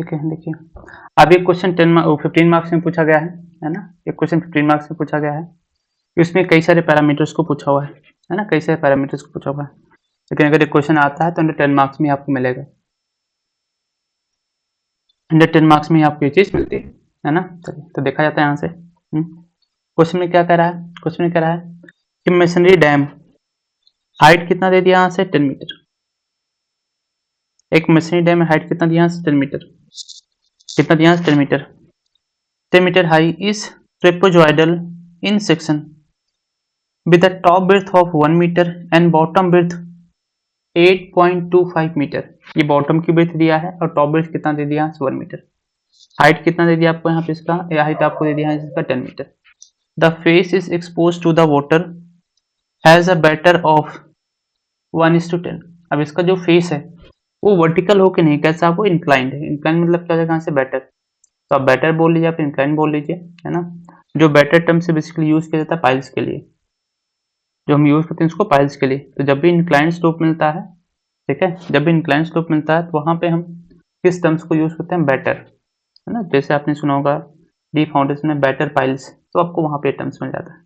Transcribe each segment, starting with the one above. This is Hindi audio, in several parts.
ठीक है, देखिए अब एक क्वेश्चन 15 मार्क्स में पूछा गया है ना। एक क्वेश्चन 15 मार्क्स में पूछा गया है, इसमें कई सारे पैरामीटर्स को पूछा हुआ है ना, कई सारे पैरामीटर्स को पूछा हुआ है। लेकिन अगर एक क्वेश्चन आता है तो 10 मार्क्स में आपको मिलेगा, 10 मार्क्स में आपको ये चीज मिलती है ना। चलिए तो देखा जाता है यहाँ से। क्वेश्चन में क्या कह रहा है, क्वेश्चन में कह रहा है कि मशीनरी डैम हाइट कितना दे दिया यहाँ से 10 मीटर। एक मशीनरी डैम हाइट कितना दिया यहाँ से 10 मीटर, कितना दिया 10 metre, 10 metre high is trapezoidal in section with a top width of 1 meter and bottom width 8.25 metre. ये बॉटम की width दिया है और टॉप width कितना दे दिया 1 मीटर। हाइट कितना दे दिया आपको यहाँ पे, इसका हाइट आपको दे दिया है इसका 10 metre. The face is expose to the water has a batter of 1:10। अब इसका जो फेस है वो वर्टिकल होके नहीं, कैसा वो इंक्लाइंड है। इंक्लाइंड मतलब क्या हो जाएगा यहाँ से बेटर, तो आप बेटर बोल लीजिए, आप इंक्लाइंड बोल लीजिए, है ना। जो बेटर टर्म से बेसिकली यूज किया जाता है पाइल्स के लिए, जो हम यूज करते हैं इसको पाइल्स के लिए। तो जब भी इंक्लाइंड स्लोप मिलता है, ठीक है, जब भी इंक्लाइंड स्लोप मिलता है तो वहां पे हम किस टर्म्स को यूज करते हैं, बेटर, है ना। जैसे आपने सुना होगा डी फाउंडेशन में बेटर पाइल्स, तो आपको वहां पे टर्म्स मिल जाता है।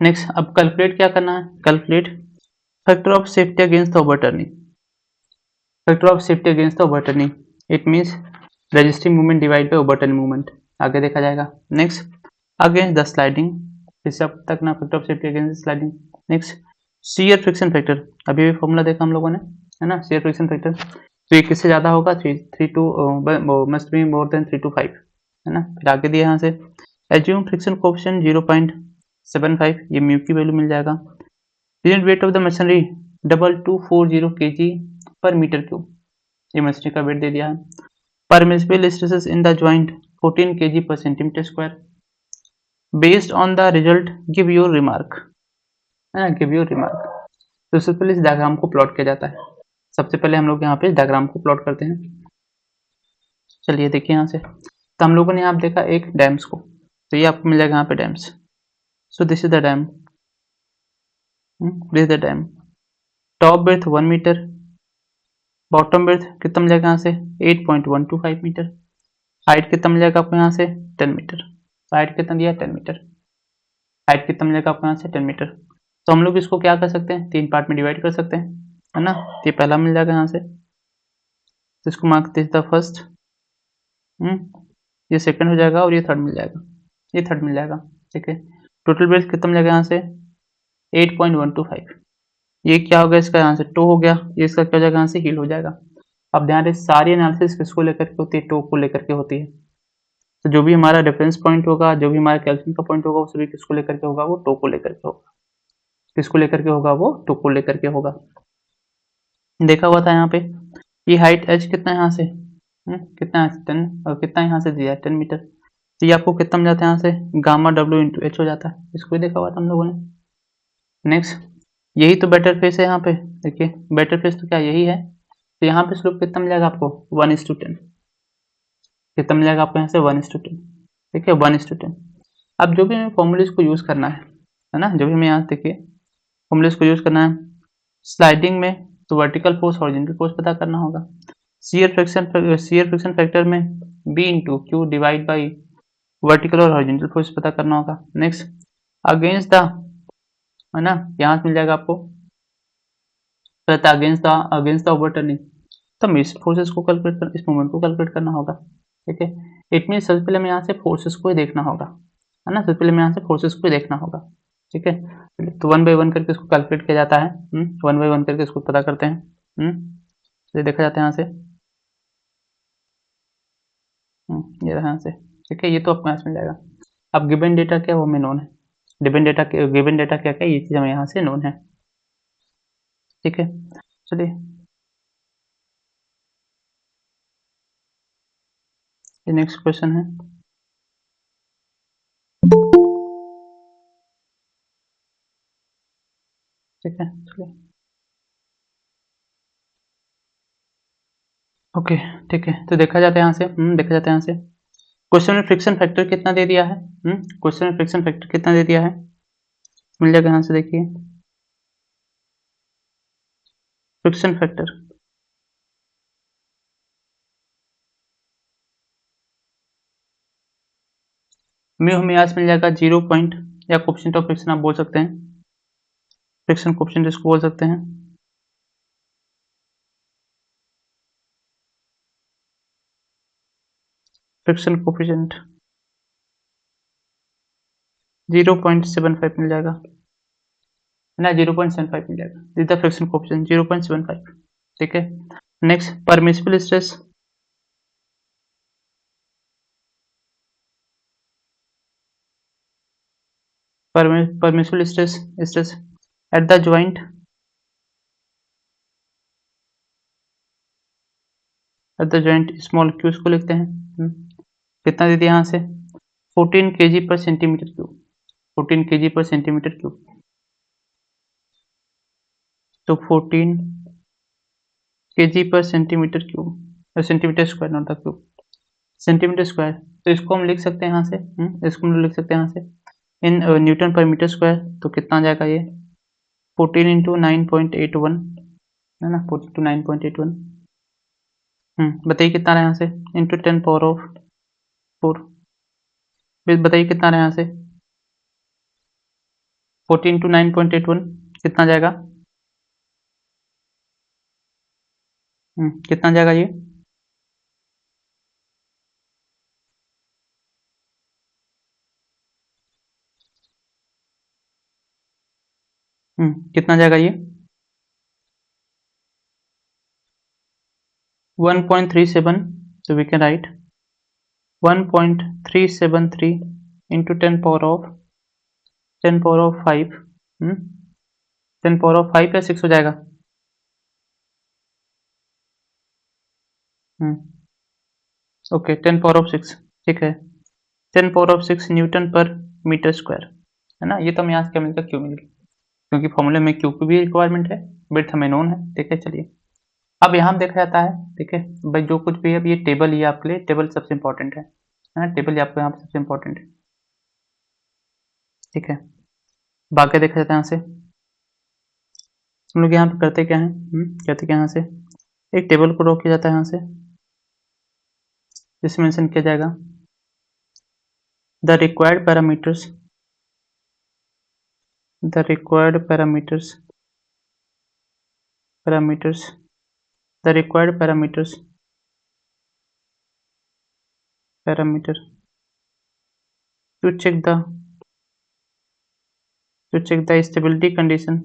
नेक्स्ट अब कैलकुलेट क्या करना है, calculate factor of safety against the overturning. Factor of safety against the overturning, it means resisting movement divide by overturning movement, आगे देखा जाएगा। नेक्स्ट अगेंस्ट द स्लाइडिंग, इससे अब तक ना factor of safety against sliding. Next shear friction factor, अभी भी फॉर्मूला देखा हम लोगों ने, है ना, शियर फ्रिक्शन फैक्टर। तो ये किससे ज्यादा होगा, 3 to must be more then 3 to 5, है ना। फिर आगे दिया यहाँ से एज्यूम फ्रिक्शन कोएफिशिएंट 0.75, ये म्यू की वैल्यू मिल जाएगा। Unit weight of the machinery 2240 kg per metre cube, ये मशीनरी का वेट दे दिया है। Permissible stresses in the joint 14 kg पर centimetre square. Based on the result give your remark, है ना, गिव योर रिमार्क। तो सबसे पहले इस डायग्राम को प्लॉट किया जाता है। सबसे पहले हम लोग यहाँ पे डायग्राम को प्लॉट करते हैं। चलिए देखिए यहाँ से, तो हम लोगों ने यहाँ देखा एक डैम्स को, तो ये आपको मिल जाएगा यहाँ पे dams. So this is the dam, this is the dam. Top breadth 1 metre, bottom breadth कितना मिल जाएगा यहाँ से 8.125 मीटर। हाइट कितना मिल जाएगा आपको यहाँ से 10 मीटर। हाइट कितना दिया 10 मीटर, हाइट कितना मिल जाएगा आपको यहाँ से 10 मीटर। तो हम लोग इसको क्या कर सकते हैं, 3 पार्ट में डिवाइड कर सकते हैं, है ना। तो ये पहला मिल जाएगा यहाँ से, तो इसको मार्क दिस द फर्स्ट, ये सेकंड हो जाएगा और ये थर्ड मिल जाएगा, ये थर्ड मिल जाएगा, ठीक है। टोटल ब्रेथ कितना मिल जाएगा यहाँ से 8.125। ये क्या हो गया, इसका यहाँ से टो हो गया, ये इसका क्या हो जाएगा यहाँ से हील हो जाएगा। अब ध्यान रहे सारी एनालिसिस किसको लेकर के होती है, टो को लेकर के होती है। तो जो भी हमारा रेफरेंस पॉइंट होगा, जो भी हमारा कैल्कुलेशन का पॉइंट होगा, वो सभी किसको लेकर के होगा, वो टो को लेकर के होगा। किसको लेकर के होगा, वो टो को लेकर के होगा। देखा हुआ था यहाँ पे, ये हाइट एच कितना है यहाँ से, कितना है 10, और कितना यहाँ से दिया है 10 मीटर। तो ये आपको कितना मिल जाता है यहाँ से गामा डब्ल्यू इंटू एच हो जाता है, इसको भी देखा हुआ था हम लोगों ने। नेक्स्ट यही तो बेटर फेस है यहाँ पे, देखिए बेटर फेस तो क्या यही है। तो यहाँ पे स्लोप कितना मिल जाएगा आपको 1:10, कितना मिल जाएगा आपको यहाँ से 1:10, ठीक है 1:10। अब जो भी हमें फॉर्मूलेस को यूज करना है ना, जो भी हमें यहाँ देखिए फॉर्मूलेस को यूज करना है स्लाइडिंग में, तो वर्टिकल फोर्स हॉरिजॉन्टल फोर्स पता करना होगा। शियर फ्रिक्शन फैक्टर में B into Q divide by vertical और हॉरिजॉन्टल फोर्स पता करना होगा। नेक्स्ट अगेंस्ट द, है ना, यहाँ से मिल जाएगा आपको अगेंस्ट द ओवरटर्निंग, तो इस फोर्सेस को कैलकुलेट करना, इस मोमेंट को कैलकुलेट करना होगा, ठीक है। इट मीन सबसे पहले हमें यहाँ से फोर्सेस को ही देखना होगा, है ना, सबसे पहले हमें यहाँ से फोर्सेस को ही देखना होगा, ठीक है। तो 1 बाई 1 करके इसको कैलकुलेट किया जाता है, 1 बाई 1 करके इसको पता करते हैं, ये देखा जाता है यहाँ से, ये रहा यहाँ से, ठीक है। ये तो आपको यहाँ से मिल जाएगा। अब गिवन डेटा क्या वो हमें नोन है, गिवन डेटा क्या क्या, ये चीज हमें यहाँ से नोन है, ठीक है। चलिए ये नेक्स्ट क्वेश्चन है, ठीक है। चलिए ओके, ठीक है। तो देखा जाता है यहाँ से, देखा जाता है यहाँ से क्वेश्चन में फ्रिक्शन फैक्टर कितना दे दिया है, क्वेश्चन में फ्रिक्शन फैक्टर कितना दे दिया है, मिल जाएगा यहाँ से। देखिए फ्रिक्शन फैक्टर म्यू हमें यहाँ से मिल जाएगा 0 पॉइंट या कोफिशिएंट ऑफ फ्रिक्शन आप बोल सकते हैं, फ्रिक्शन कोफिशिएंट इसको बोल सकते हैं। फ्रिक्शन कोफिशिएंट 0.75 मिल जाएगा, है ना, 0.75 मिल जाएगा। दिस द फ्रिक्शन कोफिशिएंट 0.75, ठीक है। Next permissible stress, permissible stress, stress at the joint, at the joint small Q इसको लिखते हैं। कितना दे दिया यहाँ से 14 kg पर सेंटीमीटर क्यूब, 14 kg पर सेंटीमीटर क्यूब, तो 14 kg पर centimetre cube, centimetre square not the cube, centimetre square. तो इसको हम लिख सकते हैं यहाँ से, इसको हम लिख सकते हैं यहाँ से इन न्यूटन पर मीटर स्क्वायर। तो कितना आ जाएगा ये 14 इंटू 9.81, है ना, 14 टू 9.81। बताइए कितना रहा यहाँ से, इंटू 10 पावर ऑफ 4। बताइए कितना रहा यहाँ से 14 इंटू 9.81 कितना जाएगा, कितना जाएगा ये, कितना जाएगा ये 1.37। so we can write 1.373 into 10 power of 5, 10 power of 5 या 6 हो जाएगा, ओके 10 पावर ऑफ 6, ठीक है, 10 पावर ऑफ 6 न्यूटन पर मीटर स्क्वायर, है ना। ये तो हमें यहाँ से क्या मिलता है, क्यू मिल गया, क्योंकि फॉर्मूले में क्यू की भी रिक्वायरमेंट है, ब्रेड्थ हमें नोन है, ठीक है। चलिए अब यहाँ देखा जाता है, ठीक है भाई, जो कुछ भी है ये टेबल, ये आपके लिए टेबल सबसे इंपॉर्टेंट है ना, टेबल ये आपको यहाँ पे सबसे इंपॉर्टेंट है, ठीक है। बाकी देखा जाता है यहाँ से, हम लोग यहाँ पे करते क्या है, कहते क्या यहाँ से एक टेबल को ड्रॉ किया जाता है यहाँ से, जिसमें मेंशन किया जाएगा the required parameters, the required parameters the required parameter to check the stability condition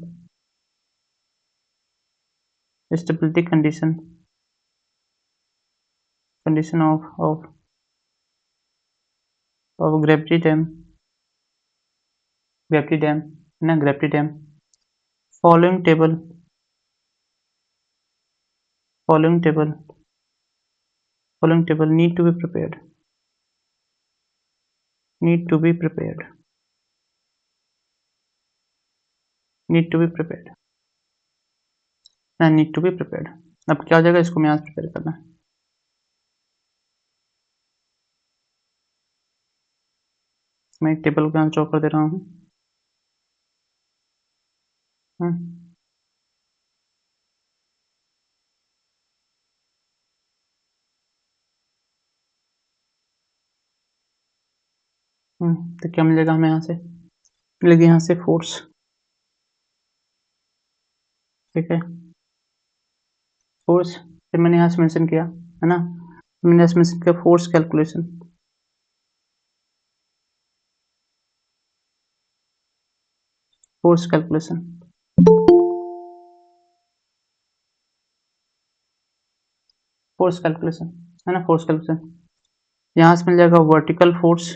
of gravity dam ना, gravity dam। following table need to be prepared, need to be prepared ना, need to be prepared। अब क्या हो जाएगा, इसको मैं यहाँ प्रिपेयर करना है, मैं एक टेबल को यहाँ ड्रॉ कर दे रहा हूँ, तो क्या मिलेगा हमें यहाँ से, मिलेगी यहाँ से फोर्स, ठीक है। फोर्स फिर मैंने यहाँ से मेंशन किया, है ना, मैंने यहाँ से मेंशन किया फोर्स कैलकुलेशन, फोर्स कैलकुलेशन, है ना, फोर्स कैलकुलेशन। यहाँ से मिल जाएगा वर्टिकल फोर्स,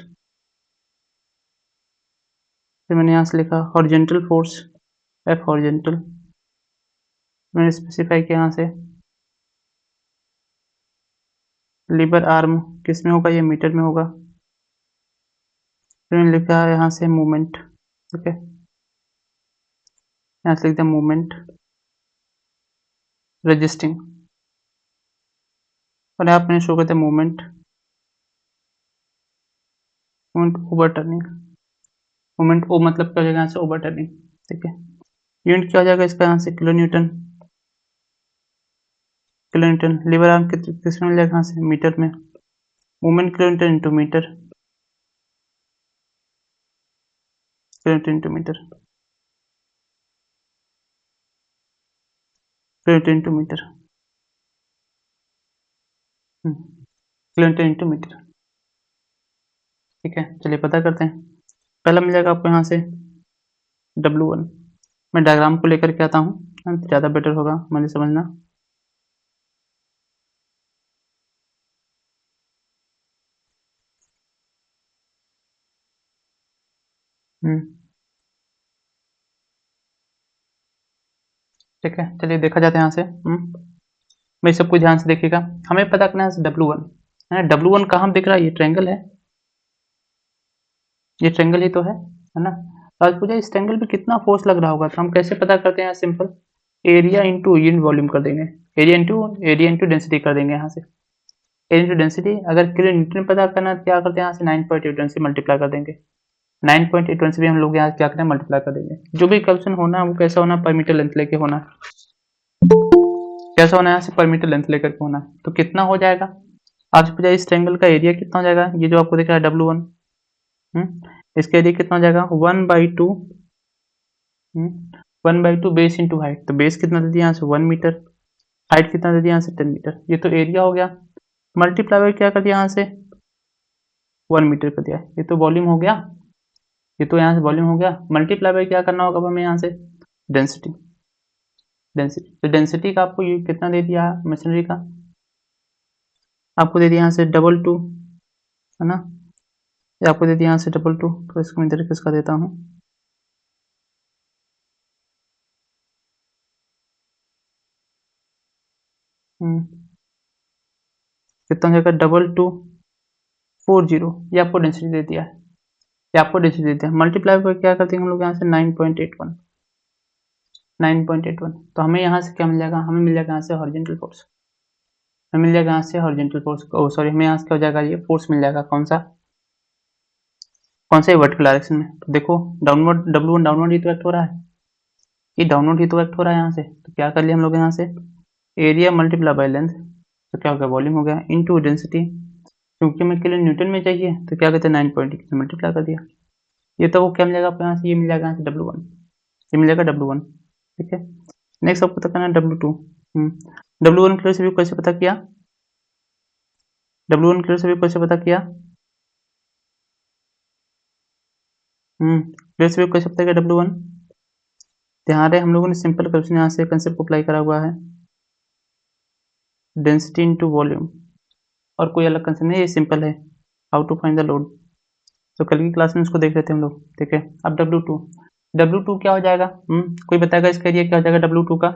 फिर मैंने यहाँ से लिखा हॉरिजेंटल फोर्स, एफ हॉरिजेंटल, मैंने स्पेसिफाई किया यहाँ से लीवर आर्म किस में होगा, ये मीटर में होगा, फिर मैंने लिखा है यहाँ से मूवमेंट, ठीक है, यहाँ से लिखते हैं मूवमेंट रजिस्टिंग, और यहाँ मैंने शो करते हैं मूवमेंट ओवर टर्निंग, मूवमेंट ओ मतलब क्या हो जाएगा यहाँ से ओवर टर्निंग, ठीक है। यूनिट क्या हो जाएगा इसका यहाँ से किलो न्यूटन, लीवर आर्म किस में मिल जाएगा यहाँ से मीटर में, movement kilo newton into metre, kilometre into metre, kilometre into metre, kilometre into metre. ठीक है, चलिए पता करते हैं। पहला मिल जाएगा आपको यहाँ से W1। मैं डायग्राम को लेकर के आता हूँ, ज़्यादा बेटर होगा मुझे समझना। ठीक है, चलिए देखा जाता है यहाँ से। भाई सब कुछ ध्यान से देखिएगा। हमें पता करना है W1 है। W1 कहाँ दिख रहा है? ये ट्रायंगल है, ये ट्रायंगल ही तो है ना। आज पूछा इस ट्रायंगल पे कितना फोर्स लग रहा होगा, तो हम कैसे पता करते हैं? Simple, area into unit volume कर देंगे। एरिया इंटू डेंसिटी कर देंगे यहाँ से। एरिया इंटू डेंसिटी, अगर किलो न्यूटन पता करना है क्या करते हैं? यहाँ से 9.81 से मल्टीप्लाई कर देंगे। 9.81 से भी हम लोग यहाँ क्या करें? मल्टीप्लाई कर देंगे। जो भी क्वेश्चन होना है वो कैसा होना? पर मीटर लेंथ लेके होना है। कैसा होना है? यहाँ से पर मीटर लेंथ लेकर के होना है। तो कितना हो जाएगा? आपसे पूछा इस ट्रायंगल का एरिया कितना हो जाएगा? ये जो आपको दिख रहा है W1, इसका एरिया कितना हो जाएगा? 1/2, 1/2 बेस इंटू हाइट। तो बेस कितना दे दिया यहाँ से? 1 मीटर। हाइट कितना दे दिया यहाँ से? 10 मीटर। ये तो एरिया हो गया। मल्टीप्लाई बाय क्या कर दिया यहाँ से? 1 मीटर कर दिया। ये तो वॉल्यूम हो गया, ये तो यहाँ से वॉल्यूम हो गया। मल्टीप्लाई बाय क्या करना होगा हमें यहाँ से? डेंसिटी। डेंसिटी, तो डेंसिटी का आपको ये कितना दे दिया मशीनरी का? आपको दे दिया यहाँ से 2 है ना। ये आपको दे दिया यहाँ से 2, तो इसको मैं इधर किसका देता हूँ? कितना हो जाएगा? 2240। ये आपको डेंसिटी दे दिया है, ये आपको डेंसिटी दे दिया। मल्टीप्लाई बाय क्या करते हैं हम लोग यहाँ से? 9.81, 9.81। तो हमें यहाँ से क्या मिल जाएगा? हमें मिल जाएगा यहाँ से हॉरिजॉन्टल फोर्स। हमें मिल जाएगा यहाँ से हॉरिजॉन्टल फोर्स, ओ सॉरी, हमें यहाँ से क्या हो जाएगा? ये फोर्स मिल जाएगा। कौन सा? कौन सा? वर्टिकल डायरेक्शन में। तो देखो डाउनवर्ड, W1 डाउनवर्ड ही तो एक्ट हो रहा है, ये डाउनवर्ड ही तो एक्ट हो रहा है यहाँ से। तो क्या कर लिया हम लोग यहाँ से? एरिया मल्टीप्लाई बाय लेंथ, तो क्या हो गया? वॉल्यूम हो गया, इनटू डेंसिटी। क्योंकि हमें किलो न्यूटन में चाहिए तो क्या कहते हैं? 9.8 से मल्टीप्लाई कर दिया। ये तो वो क्या मिल जाएगा आपको यहाँ से? ये मिल जाएगा यहाँ से W1, ये मिल जाएगा W1। ठीक है, नेक्स्ट आपको पता करना है W2। W1 क्लियर से भी कैसे पता किया? W1 क्लियर से भी कैसे पता किया? क्लियर से भी कैसे पता किया W1? ध्यान रहे हम लोगों ने सिंपल क्वेश्चन यहाँ से कंसेप्ट को अप्लाई करा हुआ है, डेंसिटी इंटू वॉल्यूम, और कोई अलग कंसेप्ट नहीं, ये सिंपल है। How to find the load, तो कल की क्लास में इसको देख रहे थे हम लोग। ठीक है, अब W2 क्या हो जाएगा? कोई बताएगा इसका एरिया क्या हो जाएगा W2 का?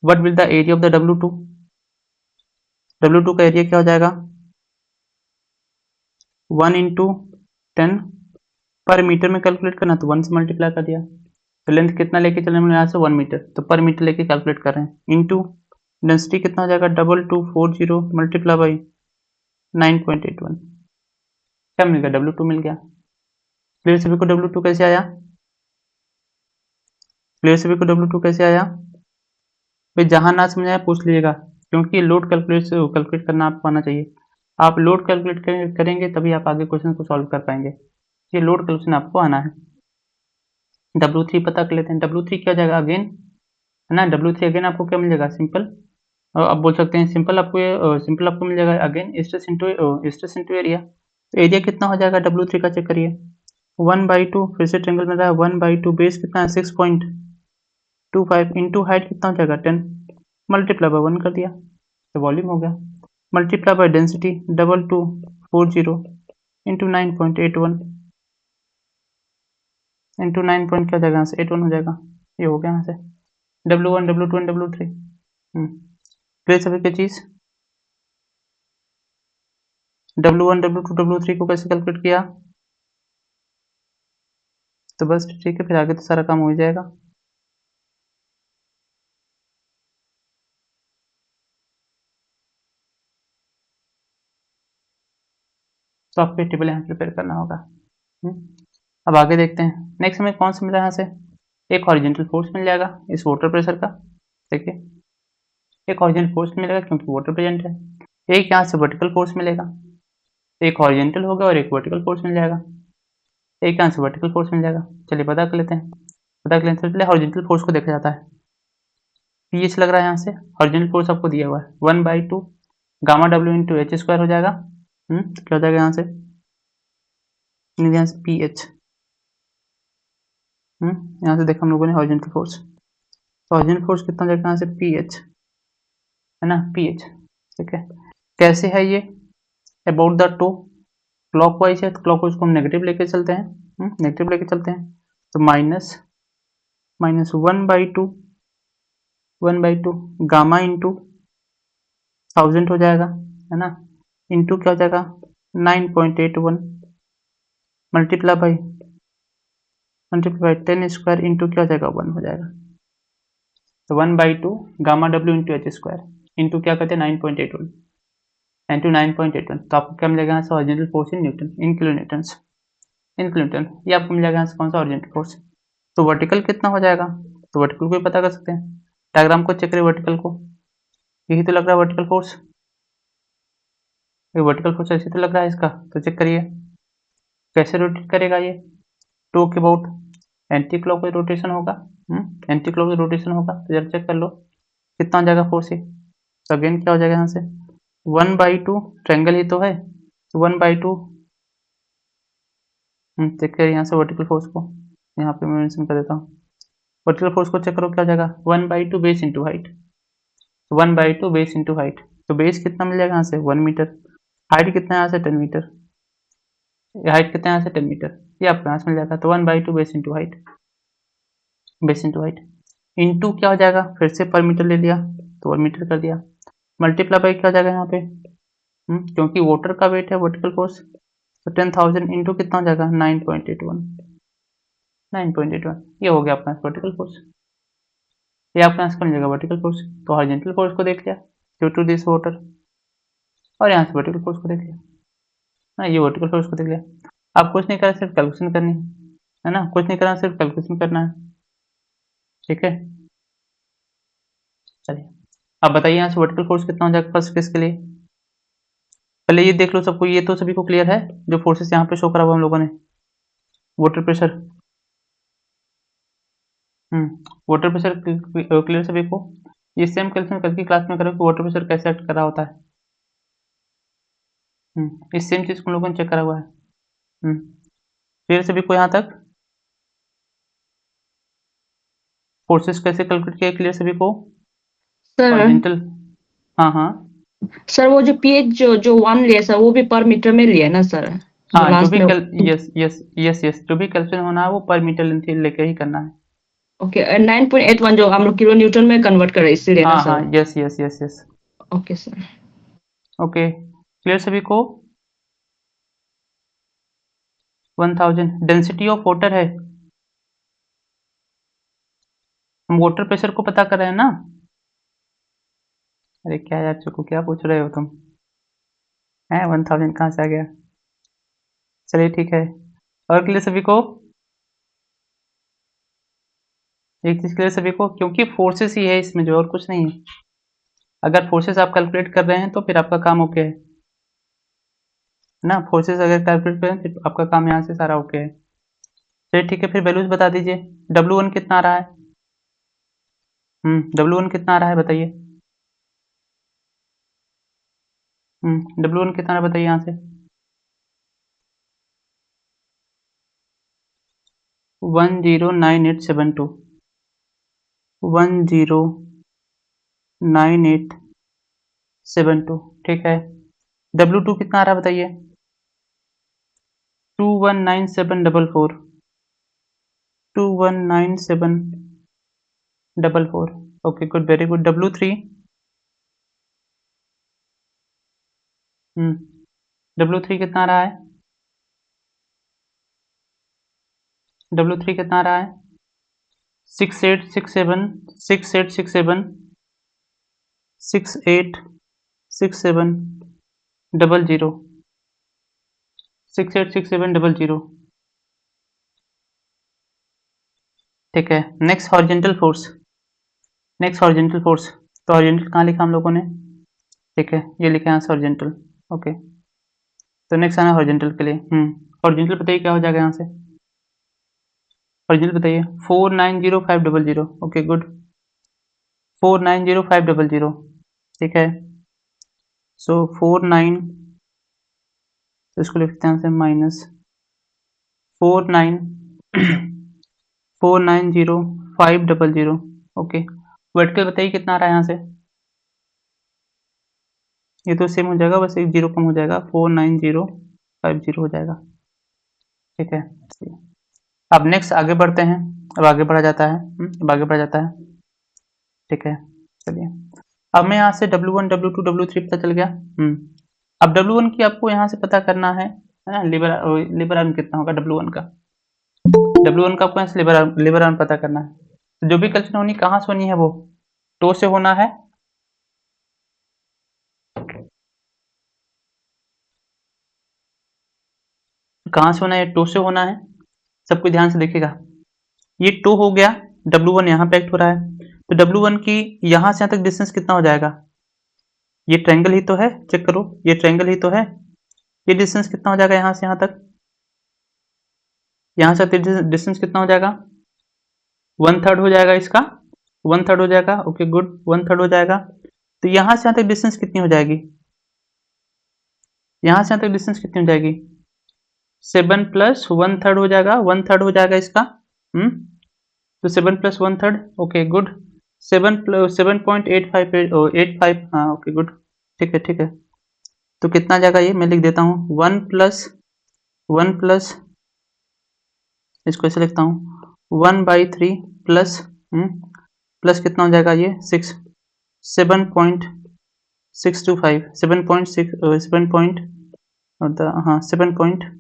What will the area of the W2? W2 का एरिया क्या हो जाएगा? 1 इंटू 10 पर मीटर में कैलकुलेट करना, तो 1 से मल्टीप्लाई कर दिया। तो लेंथ कितना लेके चले हम यहाँ से? 1 मीटर, तो पर मीटर लेके कैलकुलेट कर रहे हैं। इंटू डेंसिटी कितना हो जाएगा? 2240 मल्टीप्लाई बाई 9.81। क्या मिल गया? W2 मिल गया। क्लियर सभी को W2 कैसे आया? क्लियर सभी को W2 कैसे आया? भाई जहां ना समझ आया पूछ लीजिएगा, क्योंकि लोड कैलकुलेट करना आपको आना चाहिए। आप लोड कैलकुलेट करेंगे तभी आप आगे क्वेश्चन को सॉल्व कर पाएंगे। ये लोड कैलकुलेशन आपको आना है। W3 पता कर लेते हैं। W3 क्या हो जाएगा? अगेन है ना, W3 अगेन आपको क्या मिल जाएगा? सिंपल, आप बोल सकते हैं सिंपल आपको, सिंपल आपको मिल जाएगा अगेन स्ट्रेस इंटू एरिया। तो एरिया कितना हो जाएगा W3 का? चेक करिए, 1/2, फिर से ट्रायंगल में रहा है 1/2, बेस कितना है? 6.25 इंटू हाइट कितना हो जाएगा? 10, मल्टीप्लाई बाय 1 कर दिया, तो वॉल्यूम हो गया। Multiply by density 2240 into 9.81 into 9 point क्या हो जाएगा? यहाँ से 81 हो जाएगा। ये हो गया यहाँ से W1, W2 and W3। Clear सभी की चीज? W1, W2, W3 को कैसे कैलकुलेट किया? तो बस ठीक है, फिर आगे तो सारा काम हो जाएगा। तो आपको टेबल यहाँ प्रिपेयर करना होगा। अब आगे देखते हैं। नेक्स्ट हमें कौन सा मिला यहाँ से? एक हॉरिजॉन्टल फोर्स मिल जाएगा इस वाटर प्रेशर का। देखिए, एक हॉरिजॉन्टल फोर्स मिलेगा क्योंकि वाटर प्रेजेंट है। एक यहाँ से वर्टिकल फोर्स मिलेगा, एक हॉरिजॉन्टल होगा और एक वर्टिकल फोर्स मिल जाएगा। एक यहाँ से वर्टिकल फोर्स मिल जाएगा। चलिए पता कर लेते हैं। पता कर लेते हैं पहले हॉरिजॉन्टल फोर्स को देखा जाता है। पीएच लग रहा है यहाँ से, हॉरिजॉन्टल फोर्स आपको दिया हुआ है 1/2 gamma W into H square हो जाएगा। क्या हो जाएगा यहाँ से, पीएच। यहाँ से देखा हम लोगों ने हॉरिजॉन्टल फोर्स, तो हॉरिजॉन्टल फोर्स कितना हो जाएगा यहाँ से, पीएच है ना, पीएच। ठीक है, कैसे है ये, अबाउट द टो, क्लॉकवाइज है तो क्लॉकवाइज को हम नेगेटिव लेके चलते हैं, नेगेटिव लेके चलते हैं, तो माइनस 1/2 गामा इंटू 1000 हो जाएगा, है ना, इंटू क्या हो जाएगा 9.81 मल्टीप्लाई बाई 10 स्क्वायर इंटू क्या हो जाएगा 1 हो जाएगा। तो 1/2 gamma W into H square into क्या कहते हैं 9.81 इंटू 9.81, तो आपको क्या मिलेगा यहाँ से horizontal force in newton, in kilo Newton, in kilo Newton. ये आपको मिलेगा यहाँ से कौन सा हॉरिजॉन्टल फोर्स। तो वर्टिकल कितना हो जाएगा, तो वर्टिकल को भी पता कर सकते हैं, डायग्राम को चेक करिए वर्टिकल को, यही तो लग रहा है वर्टिकल फोर्स, ये वर्टिकल फोर्स ऐसे तो लग रहा है इसका, तो चेक करिए कैसे रोटेट करेगा ये, टू के अबाउट एंटी क्लॉकवाइज रोटेशन होगा, एंटी क्लॉकवाइज रोटेशन होगा, तो जब चेक कर लो कितना हो जाएगा फोर्स ये। तो अगेन क्या हो जाएगा यहाँ से 1/2, ट्रायंगल ही तो है, तो 1/2, चेक करिए यहाँ से वर्टिकल फोर्स को, यहाँ पे मैं मेंशन कर देता हूँ, वर्टिकल फोर्स को चेक करो क्या हो जाएगा 1/2 base into height, 1/2 base into height, तो बेस कितना मिल जाएगा यहाँ से 1 मीटर, हाइट कितना है यहाँ से 10 मीटर, हाइट कितना है यहाँ से 10 मीटर, ये आपको यहाँ से मिल जाएगा। तो 1/2 base into height, base into height into क्या हो जाएगा, फिर से पर मीटर ले लिया तो 1 मीटर कर दिया, मल्टीप्लाई बाई क्या हो जाएगा यहाँ पे, क्योंकि वाटर का वेट है वर्टिकल फोर्स, तो 10,000 इंटू कितना हो जाएगा 9.81, 9.81, ये हो गया अपना वर्टिकल फोर्स, ये आपका आंसर मिल जाएगा वर्टिकल फोर्स। तो हॉरिजॉन्टल फोर्स को देख लिया ड्यू टू दिस वाटर, और यहाँ से वर्टिकल फोर्स को देख लिया, हाँ ये वर्टिकल फोर्स को देख लिया। आप कुछ नहीं करना, सिर्फ कैलकुलेशन करनी है ना, कुछ नहीं करना, सिर्फ कैलकुलेशन करना है, ठीक है। चलिए अब बताइए यहाँ से वर्टिकल फोर्स कितना हो जाएगा फर्स्ट केस के लिए, पहले ये देख लो सबको, ये तो सभी को क्लियर है जो फोर्सेस यहाँ पे शो करा हुआ हम लोगों ने, water pressure, water pressure clear सभी को। ये सेम कैलकुलेशन कल की क्लास में करो कि वाटर प्रेशर कैसे एक्ट कर रहा होता है, इस सेम चीज को हम लोगों ने चेक करा हुआ है, क्लियर सभी को यहाँ तक, फोर्सेस कैसे कैलकुलेट किया क्लियर सभी को, सर हॉरिजॉन्टल, हाँ हाँ सर वो जो पीएच जो 1 लिया सर वो भी पर मीटर में लिया ना सर, जो हाँ, जो लास्ट भी में। यस यस यस यस, जो भी कैलकुलेशन होना है वो पर मीटर लेंथ लेके ही करना है। ओके 9.81 जो हम लोग किलो न्यूटन में कन्वर्ट कर रहे हैं इसीलिए ना हाँ हाँ, sir. Yes yes yes yes, okay sir. Okay clear सभी को। 1000 डेंसिटी ऑफ वाटर है, हम वाटर प्रेशर को पता कर रहे हैं ना। अरे क्या यार चुको, क्या पूछ रहे हो तुम, है 1000 कहाँ से आ गया। चलिए ठीक है, और क्लियर सभी को, एक चीज क्लियर सभी को, क्योंकि फोर्सेस ही है इसमें, जो और कुछ नहीं है। अगर फोर्सेस आप कैलकुलेट कर रहे हैं तो फिर आपका काम ओके है ना, फोर्सेस अगर कैलकुलेट करें फिर आपका काम यहाँ से सारा ओके है। चलिए ठीक है, फिर वैल्यूज बता दीजिए, W1 कितना आ रहा है, W1 कितना आ रहा है बताइए, W1 कितना आ रहा है बताइए यहाँ से, 109872, 109872, ठीक है। W2 कितना आ रहा है बताइए, 219744, 219744, okay good, very good. W3, W3 कितना आ रहा है, W3 कितना आ रहा है 6867 6867 6867 00, 686700, ठीक है। Next horizontal force, next horizontal force, तो हॉरिजॉन्टल कहाँ लिखा हम लोगों ने, ठीक है ये लिखा है हॉरिजॉन्टल, ओके। तो नेक्स्ट आना हॉरिजॉन्टल के लिए, हॉरिजॉन्टल बताइए क्या हो जाएगा यहाँ से, ओरिजिनल बताइए 490500। ओके गुड, 490500, ठीक है। सो 49, इसको लिखते हैं से माइनस 49 490500। ओके, वर्टिकल बताइए कितना आ रहा है यहाँ से। ये तो सेम हो जाएगा, बस एक जीरो कम हो जाएगा, 49050 हो जाएगा, ठीक है। अब नेक्स्ट आगे बढ़ते हैं। अब आगे बढ़ा जाता है, अब आगे बढ़ा जाता है, ठीक है। चलिए, अब मैं यहाँ से W1 W2 W3 पता चल गया। अब W1 की आपको यहाँ से पता करना है ना, लेबर आर्म कितना होगा W1 का। W1 का आपको यहाँ से लेबर आर्म पता करना है। तो जो भी कैलकुलेशन होनी कहाँ से होनी है, वो टो से होना है। कहाँ से होना है, टो से होना है। सबको ध्यान से देखिएगा, ये टो हो गया, W1 यहाँ पे एक्ट हो रहा है, तो W1 की यहाँ से यहाँ तक डिस्टेंस कितना हो जाएगा। ये ट्रायंगल ही तो है, चेक करो, ये ट्रायंगल ही तो है। ये डिस्टेंस कितना हो जाएगा यहाँ से यहाँ तक, यहाँ से डिस्टेंस कितना हो जाएगा, 1/3 हो जाएगा इसका, 1/3 हो जाएगा। ओके गुड, 1/3 हो जाएगा। तो यहाँ से यहाँ तक डिस्टेंस कितनी हो जाएगी, यहाँ से यहाँ तक डिस्टेंस कितनी हो जाएगी, 7 + 1/3 हो जाएगा, 1/3 हो जाएगा इसका। तो 7 + 1/3, ओके गुड, 7.85, हाँ ओके गुड, ठीक है ठीक है। तो कितना आ जाएगा ये, मैं लिख देता हूँ 1 + इसको ऐसे लिखता हूँ 1/3 प्लस प्लस कितना हो जाएगा ये 6, 7.625, 7.6 हाँ 7.25,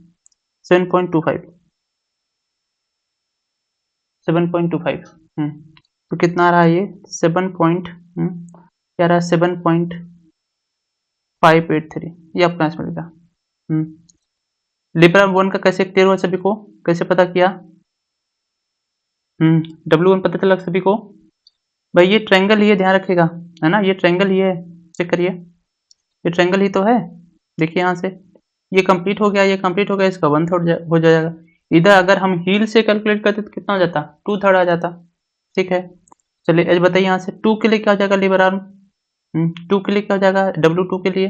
7.25। तो कितना आ रहा है ये 7 पॉइंट क्या रहा है 7.583, ये आपको आंसर मिलेगा। लिबर वन का कैसे क्लियर हुआ सभी को, कैसे पता किया। W1 पता चला सभी को। भाई ये ट्रायंगल ही है, ध्यान रखिएगा, है ना, ये ट्रायंगल ही है, चेक करिए, ये ट्रायंगल ही तो है। देखिए यहाँ से ये कंप्लीट हो गया, ये कंप्लीट हो गया, इसका 1/3 हो जाएगा। इधर अगर हम हील से कैलकुलेट करते तो कितना हो जाता, 2/3 आ जाता, ठीक है। चलिए एज बताइए यहाँ से 2 के लिए क्या हो जाएगा लेबर आर्म, 2 के लिए क्या हो जाएगा, W2 के लिए,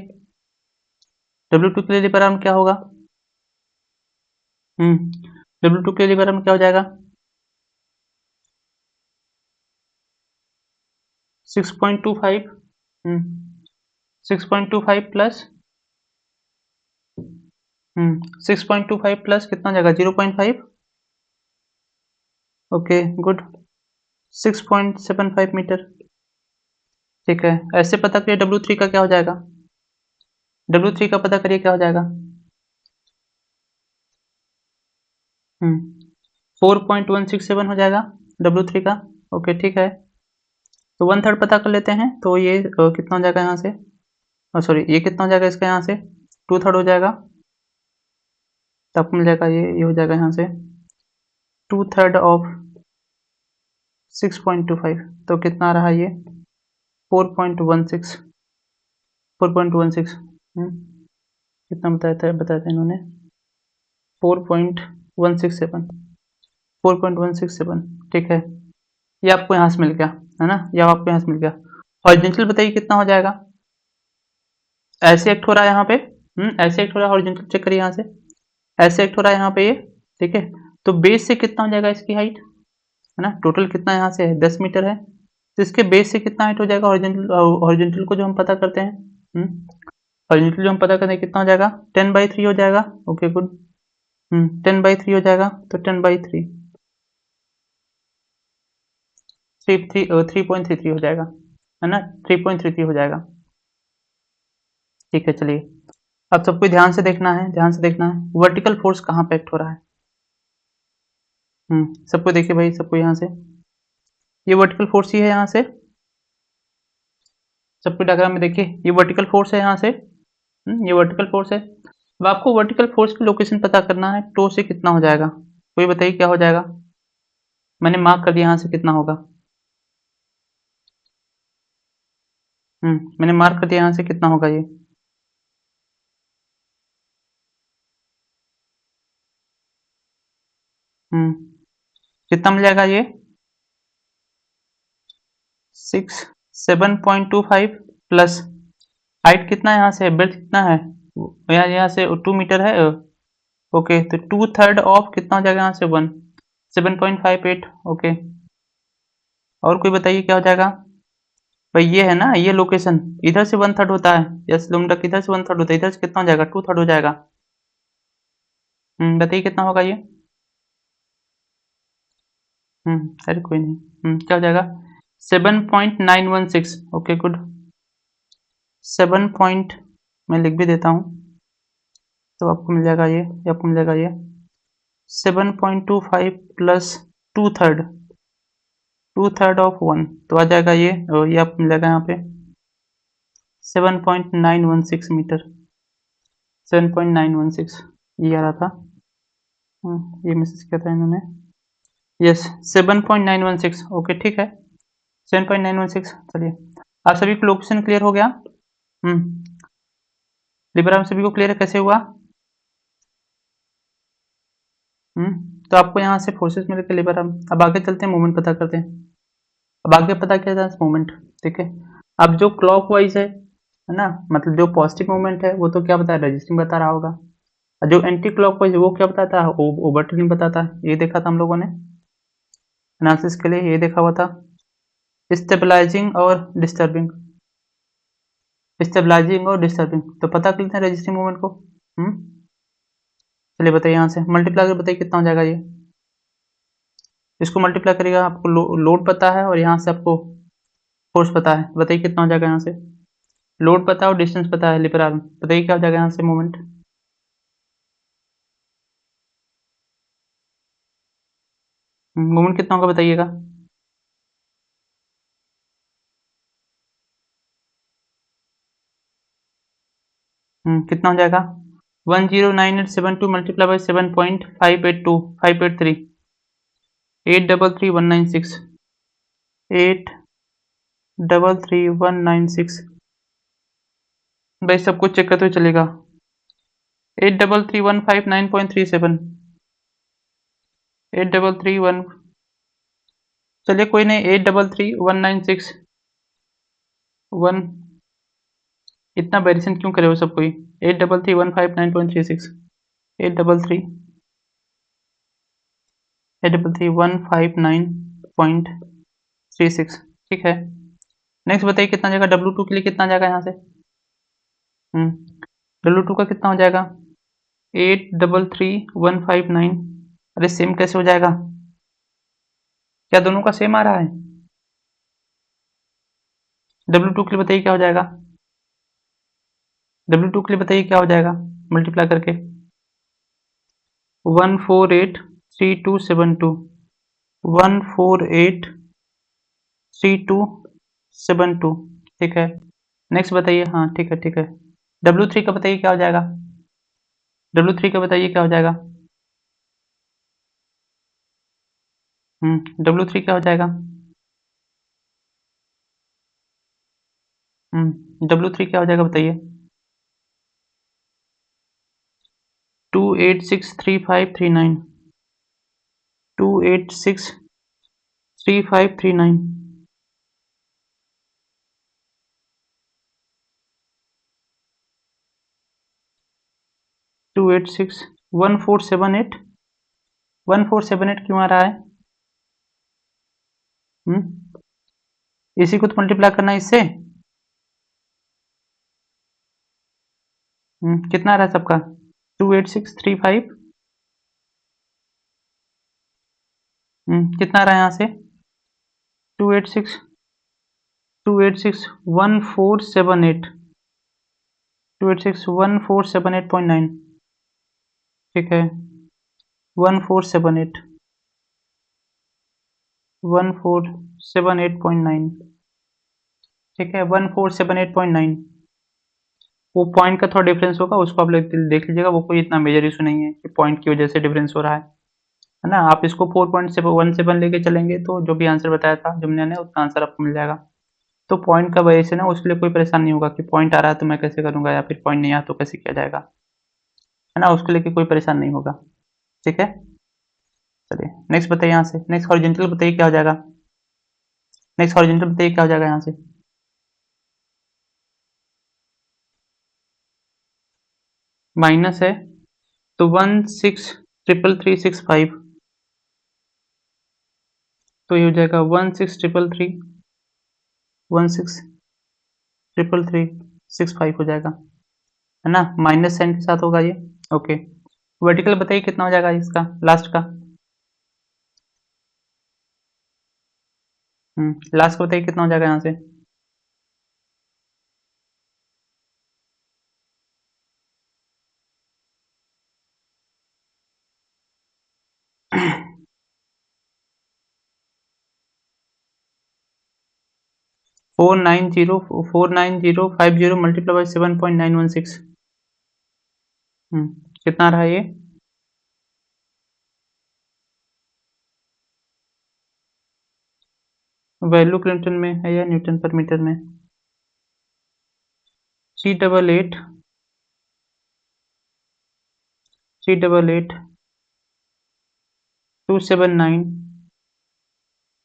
W2 के लिए लेबर आर्म क्या होगा, W2 के लिए लेबर आर्म क्या हो जाएगा 6.25, 6.25 प्लस 6.25 प्लस कितना हो जाएगा 0.5, ओके गुड, 6.75 मीटर, ठीक है। ऐसे पता करिए W3 का क्या हो जाएगा, W3 का पता करिए क्या हो जाएगा, 4.167 हो जाएगा W3 का, ओके ठीक है। तो 1/3 पता कर लेते हैं, तो ये कितना हो जाएगा यहाँ से, सॉरी ये कितना हो जाएगा इसका यहाँ से 2/3 हो जाएगा, तो आपको मिल जाएगा ये हो जाएगा यहाँ से 2/3 ऑफ 6.25, तो कितना आ रहा है ये 4.16, 4.16, कितना बताया था इन्होंने 4.167, 4.167, ठीक है। ये आपको यहाँ से मिल गया, है ना, ये आपको यहाँ से मिल गया। हॉरिजॉन्टल बताइए कितना हो जाएगा, ऐसे एक्ट हो रहा है यहाँ पे, ऐसे एक्ट हो रहा है, हॉरिजॉन्टल चेक करिए यहाँ से, ऐसे एक्ट हो रहा है यहाँ पे ये, ठीक है। तो बेस से कितना हो जाएगा इसकी हाइट, है ना, टोटल कितना यहाँ से है 10 मीटर है, तो इसके बेस से कितना हाइट हो जाएगा हॉरिजॉन्टल, हॉरिजॉन्टल को जो हम पता करते हैं, हॉरिजॉन्टल जो हम पता करते हैं कितना हो जाएगा 10/3 हो जाएगा, ओके गुड, 10/3 हो जाएगा, तो 10/3 3.33 हो जाएगा, है ना, 3.33 हो जाएगा, ठीक है। चलिए अब सबको ध्यान से देखना है, ध्यान से देखना है, वर्टिकल फोर्स कहाँ पे एक्ट हो रहा है, सबको देखिए भाई, सबको यहाँ से, ये वर्टिकल फोर्स ही है यहाँ से, सबको डायग्राम में देखिए, ये वर्टिकल फोर्स है यहाँ से, ये वर्टिकल फोर्स है। अब आपको वर्टिकल फोर्स की लोकेशन पता करना है, टो से कितना हो जाएगा, कोई बताइए क्या हो जाएगा, मैंने मार्क कर दिया यहाँ से कितना होगा, मैंने मार्क कर दिया यहाँ से कितना होगा ये, कितना मिल जाएगा ये 7.25 प्लस हाइट कितना है यहाँ से, ब्रेथ कितना है, यहाँ से 2 मीटर है। ओके, तो 2/3 ऑफ कितना हो जाएगा यहाँ से 7.58। ओके, और कोई बताइए क्या हो जाएगा। भाई ये है ना, ये लोकेशन इधर से 1/3 होता है, यस लुमडा इधर से 1/3 होता है, इधर से कितना हो जाएगा 2/3 हो जाएगा। बताइए कितना होगा ये। अरे कोई नहीं। क्या हो जाएगा 7.916। ओके गुड, 7 पॉइंट मैं लिख भी देता हूँ, तो आपको मिल जाएगा ये आपको मिल जाएगा ये 7.25 प्लस 2/3 ऑफ 1, तो आ जाएगा ये, और ये आपको मिल जाएगा यहाँ पे 7.916 मीटर, 7.916 ये आ रहा था। ये मैसेज किया था इन्होंने, यस 7.916। ओके ठीक है 7.916। चलिए, आप सभी को लोकेशन क्लियर हो गया। लिबराम सभी को क्लियर है कैसे हुआ। तो आपको यहाँ से फोर्सेस मिल के लिबराम। अब आगे चलते हैं, मूवमेंट पता करते हैं। अब आगे पता किया जाए मूवमेंट, ठीक है। अब जो क्लॉकवाइज है ना, मतलब जो पॉजिटिव मूवमेंट है वो तो क्या बता रहा है, रजिस्टिंग बता रहा होगा। और जो एंटी क्लॉकवाइज वो क्या बताता है, ओवरटर्निंग बताता है। ये देखा था हम लोगों ने एनालिसिस के लिए, ये देखा हुआ था स्टेबलाइजिंग और डिस्टर्बिंग, तो पता कर लेते हैं रजिस्टिंग मूवमेंट को। चलिए बताइए, यहाँ से मल्टीप्लाई कर बताइए कितना हो जाएगा ये। इसको मल्टीप्लाई करिएगा, आपको लोड पता है और यहाँ से आपको फोर्स पता है, बताइए कितना हो जाएगा यहाँ से। लोड पता है और डिस्टेंस पता है लिपर आर्म, बताइए क्या हो जाएगा यहाँ से मूवमेंट। मूवमेंट कितना होगा बताइएगा। कितना हो जाएगा 109872 मल्टीप्लाई बाई 7.582583 833,196 833,196। भाई सब कुछ चेक करते हुए चलेगा। 833,159.37 833,1, चलिए कोई नहीं, 833,196 इतना वेरिएशन क्यों करे हो सब कोई। 833,159.36 833,159.36 ठीक है। नेक्स्ट बताइए कितना जाएगा W2 के लिए, कितना जाएगा यहाँ से। W2 का कितना हो जाएगा 833,159। अरे सेम कैसे हो जाएगा, क्या दोनों का सेम आ रहा है। W2 के लिए बताइए क्या हो जाएगा, W2 के लिए बताइए क्या हो जाएगा मल्टीप्लाई करके 1483272 1483272 ठीक है। नेक्स्ट बताइए, हाँ ठीक है। W3 का बताइए क्या हो जाएगा, W3 का बताइए क्या हो जाएगा। W3 क्या हो जाएगा। W3 क्या हो जाएगा बताइए। 2863539 2863539 286 1478 1478 क्यों आ रहा है। इसी को तो मल्टीप्लाई करना है इससे। कितना आ रहा है सबका 28635 कितना आ रहा है यहाँ से 286 1478 2861478.9 ठीक है 1478 1478.9 ठीक है 1478.9। वो पॉइंट का थोड़ा डिफरेंस होगा, उसको आप देख लीजिएगा, वो कोई इतना मेजर इशू नहीं है कि पॉइंट की वजह से डिफरेंस हो रहा है ना। आप इसको 4.17 लेके चलेंगे तो जो भी आंसर बताया था जुमने ने उतना आंसर आपको मिल जाएगा। तो पॉइंट का वजह से ना उसके लिए कोई परेशान नहीं होगा कि पॉइंट आ रहा है तो मैं कैसे करूंगा, या फिर पॉइंट नहीं आया तो कैसे किया जाएगा, है ना, उसके लिए कोई परेशान नहीं होगा। ठीक है, चलिए नेक्स्ट बताइए यहाँ से, नेक्स्ट हॉरिजॉन्टल बताइए क्या हो जाएगा, नेक्स्ट हॉरिजॉन्टल बताइए क्या हो जाएगा यहाँ से। माइनस है तो 163335, तो ये हो जाएगा 1633 हो जाएगा, है ना, माइनस साइन के साथ होगा ये। ओके, वर्टिकल बताइए कितना हो जाएगा इसका लास्ट का। लास्ट का बताइए कितना हो जाएगा यहाँ से। Four nine zero 50 multiply by 7.916। कितना रहा ये, वैल्यू किलोमीटर में है या न्यूटन पर मीटर में। 388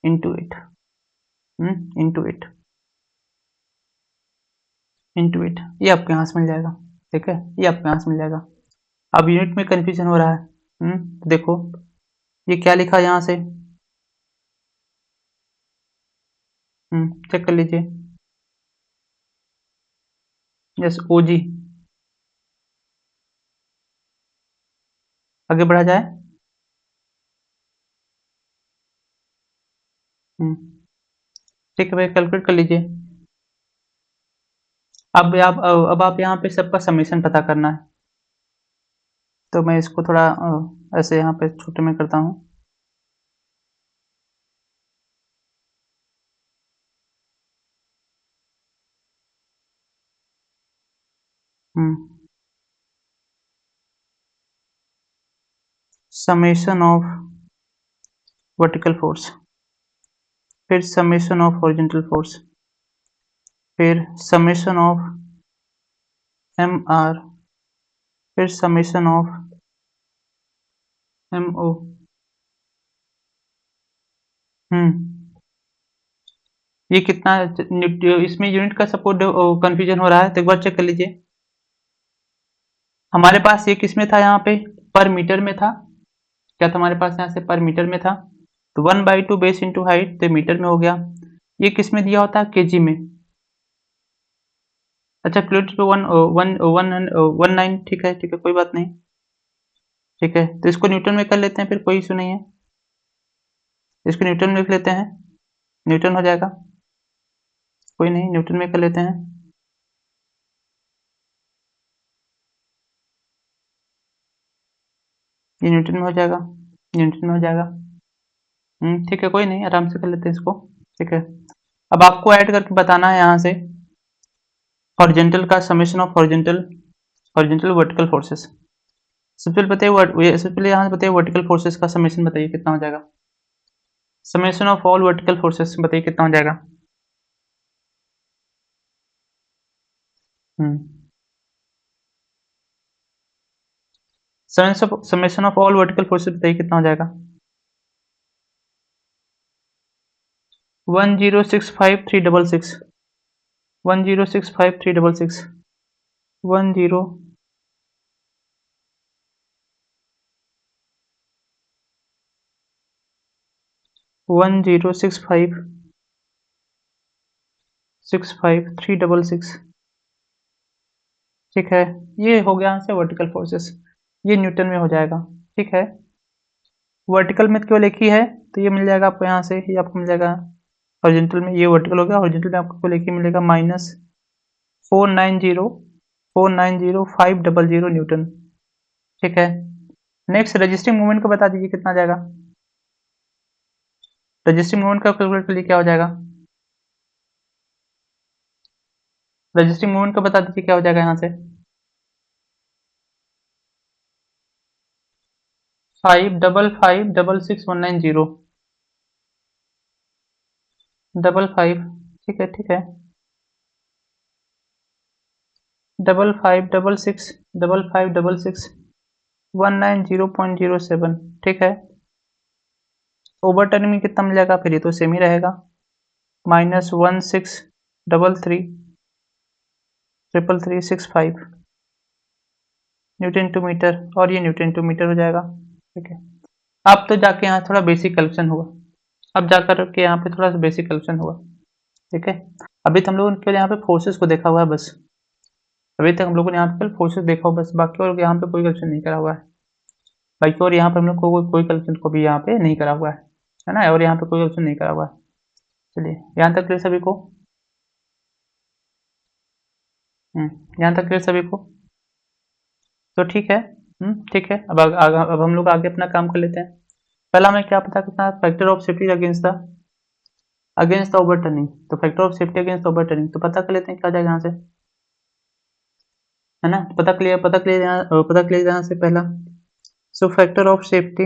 इंटू 8, इंटू 8 ये आपके यहाँ से मिल जाएगा। ठीक है, ये आपके यहाँ से मिल जाएगा। अब यूनिट में कंफ्यूजन हो रहा है। देखो ये क्या लिखा है यहाँ से, चेक कर लीजिए। यस, ओजी। आगे बढ़ा जाए। ठीक है भाई, कैलकुलेट कर लीजिए। अब आप यहाँ पे सबका समेशन पता करना है, तो मैं इसको थोड़ा ऐसे यहाँ पे छोटे में करता हूँ। समेशन ऑफ वर्टिकल फोर्स, फिर समेशन ऑफ हॉरिजॉन्टल फोर्स, फिर समेशन ऑफ एम आर, फिर समेशन ऑफ एम ओ। ये कितना, इसमें यूनिट का सपोर्ट कंफ्यूजन हो रहा है, तो एक बार चेक कर लीजिए। हमारे पास ये किस में था, यहाँ पे पर मीटर में था। क्या था हमारे पास यहाँ से, पर मीटर में था, तो 1/2 बेस इंटू हाइट, तो मीटर में हो गया। ये किस में दिया होता है, केजी में। अच्छा, किलोमीटर पे one one one one nine, ठीक है ठीक है, कोई बात नहीं। ठीक है, तो इसको न्यूटन में कर लेते हैं, फिर कोई इशू नहीं है, इसको न्यूटन में लिख लेते हैं, न्यूटन हो जाएगा। कोई नहीं, न्यूटन में कर लेते हैं। ये न्यूटन में हो जाएगा, न्यूटन में हो जाएगा। ठीक है, कोई नहीं, आराम से कर लेते हैं इसको। ठीक है, अब आपको ऐड करके बताना है यहाँ से हॉरिजॉन्टल का summation of horizontal vertical forces. सबसे पहले बताइए, सबसे पहले यहाँ से बताइए वर्टिकल फोर्सेस का समेशन बताइए कितना हो जाएगा। Summation of all vertical forces बताइए कितना हो जाएगा। Summation of all vertical forces बताइए कितना हो जाएगा। 1065366, 1065366, 10 1065 366। ठीक है, ये हो गया आंसर वर्टिकल फोर्सेस, ये न्यूटन में हो जाएगा। ठीक है, वर्टिकल में केवल एक ही है, तो ये मिल जाएगा आपको यहाँ से, ये आपको मिल जाएगा हॉरिजॉन्टल में, ये वर्टिकल हो गया, हॉरिजॉन्टल में आपको केवल एक ही मिलेगा, -490500 न्यूटन। ठीक है, नेक्स्ट रजिस्टिंग मूवमेंट का बता दीजिए कितना आ जाएगा। रजिस्टिंग मूवमेंट का कैलकुलेट के लिए क्या हो जाएगा, रजिस्टिंग मूवमेंट का बता दीजिए क्या हो जाएगा यहाँ से। 55566190, 55, ठीक है ठीक है, 5556 190.07, ठीक है। ओवर टर्निंग में कितना मिल जाएगा, फिर ये तो सेम ही रहेगा, -16333365 न्यूटन टू मीटर, और ये न्यूटन टू मीटर हो जाएगा। ठीक है, अब तो जाके यहाँ थोड़ा बेसिक कैलकुलेशन हुआ, अब जाकर के यहाँ पे थोड़ा सा बेसिक कैलकुलेशन हुआ। ठीक है, अभी तो हम लोगों ने केवल यहाँ पे फोर्सेस को देखा हुआ है बस, अभी तक हम लोगों ने यहाँ पे केवल फोर्सेस देखा हुआ बस, बाकी और यहाँ पे कोई कैलकुलेशन नहीं करा हुआ है, बाकी और यहाँ पे हम लोग को कोई कैलकुलेशन को भी यहाँ पे नहीं करा हुआ है ना, और यहाँ पे कोई कैलकुलेशन नहीं करा हुआ है। चलिए यहाँ तक क्लियर सभी को, यहाँ तक क्लियर सभी को, तो ठीक है, ठीक है। अब हम लोग आगे अपना काम कर लेते हैं। पहला हमें क्या पता करना है, factor of safety against the overturning, तो factor of safety against overturning तो पता कर लेते हैं क्या जाएगा यहाँ से, है ना, पता क्लियर यहाँ से पहला। So factor of safety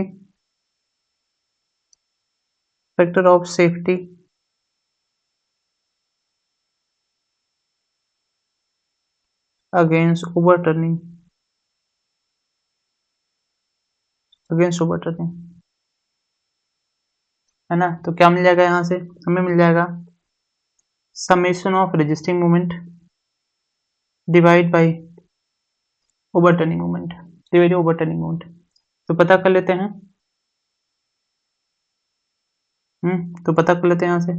against overturning है ना, तो क्या मिल जाएगा यहाँ से, हमें मिल जाएगा summation of resisting moment divide by overturning moment, तो पता कर लेते हैं, तो पता कर लेते हैं यहाँ से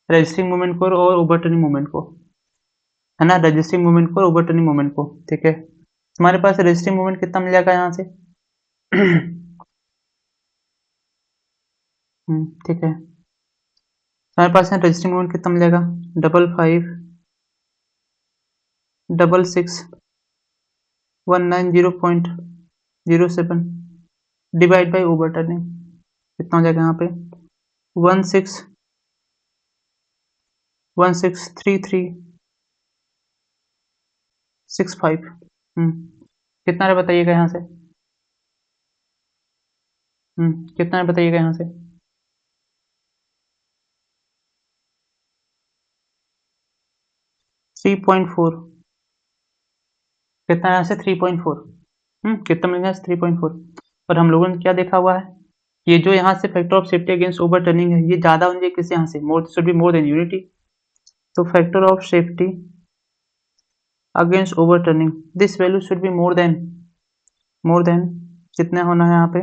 रेजिस्टिंग मोमेंट को और ओवरटर्निंग मोमेंट को, है ना, रेजिस्टिंग मोमेंट को और ओवरटर्निंग मोमेंट को। ठीक है, हमारे पास रेजिस्टिंग मोमेंट कितना मिल जाएगा यहाँ से ठीक है, हमारे पास है रेजिस्टिंग मोमेंट कितना मिलेगा, 55661907 डिवाइड बाई ओवरटर्निंग, कितना हो जाएगा यहाँ पे 163365, कितना है बताइएगा यहाँ से, कितना है बताइएगा यहाँ से, 3.4, कितना यहाँ से 3.4, कितना मिलेगा 3.4, और हम लोगों ने क्या देखा हुआ है, ये जो यहाँ से factor of safety against overturning है, ये ज्यादा होनी चाहिए किस यहाँ से, should be more than unity, तो factor of safety against overturning this value should be more than कितना होना है यहाँ पे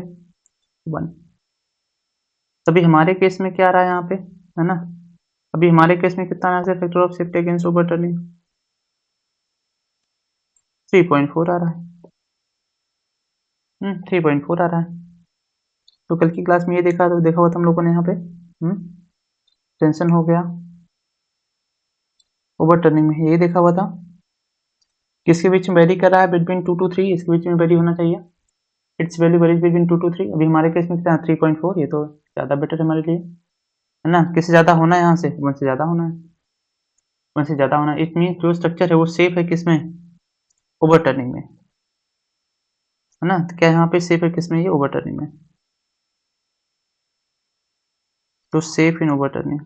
1, तभी हमारे केस में क्या आ रहा है यहाँ पे, है ना, अभी हमारे केस में कितना आना है factor of safety against overturning 3.4 आ रहा है, 3.4 आ रहा है, तो कल की क्लास में ये देखा हुआ था हम लोगों ने यहाँ पे, टेंशन हो गया ओवरटर्निंग में, ये देखा हुआ था, किसके बीच में वेरी कर रहा है, बिटवीन 2 to 3, इसके बीच में वेरी होना चाहिए, it's value varies between 2 to 3, अभी हमारे केस में कितना 3.4, ये तो ज़्यादा बेटर है हमारे लिए, है ना, किससे ज़्यादा होना है यहाँ से, 1 से ज़्यादा होना है, 1 से ज़्यादा होना है, इट मीन जो स्ट्रक्चर है वो सेफ है किसमें, ओवरटर्निंग में, है ना, तो क्या यहाँ पे सेफ है किसमें, ये ओवरटर्निंग में, तो safe in overturning,